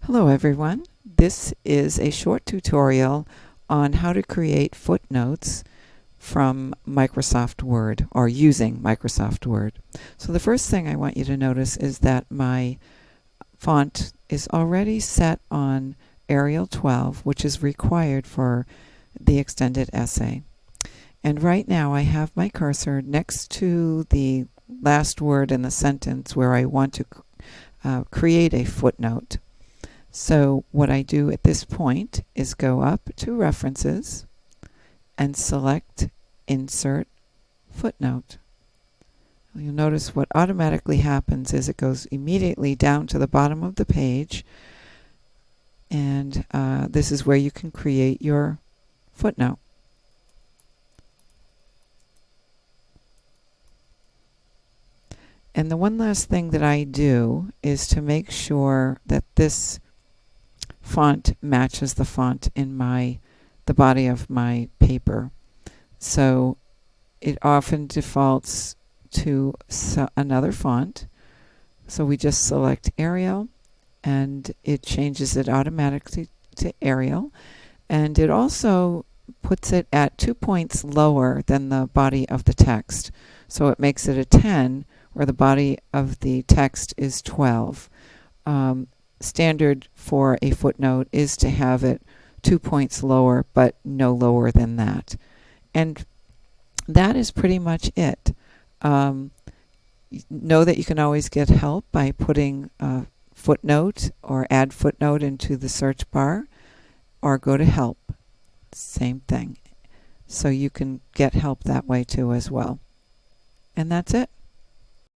Hello everyone. This is a short tutorial on how to create footnotes from Microsoft Word or using Microsoft Word. So the first thing I want you to notice is that my font is already set on Arial 12, which is required for the extended essay. And right now I have my cursor next to the last word in the sentence where I want to create a footnote. So what I do at this point is go up to References and select Insert Footnote. You'll notice what automatically happens is it goes immediately down to the bottom of the page, and this is where you can create your footnote. And the one last thing that I do is to make sure that this font matches the font in the body of my paper. So it often defaults to another font. So we just select Arial and it changes it automatically to Arial, and it also puts it at 2 points lower than the body of the text. So it makes it a 10 where the body of the text is 12. Standard for a footnote is to have it 2 points lower, but no lower than that. And that is pretty much it. Know that you can always get help by putting a footnote or add footnote into the search bar, or go to help. Same thing. So you can get help that way too as well. And that's it.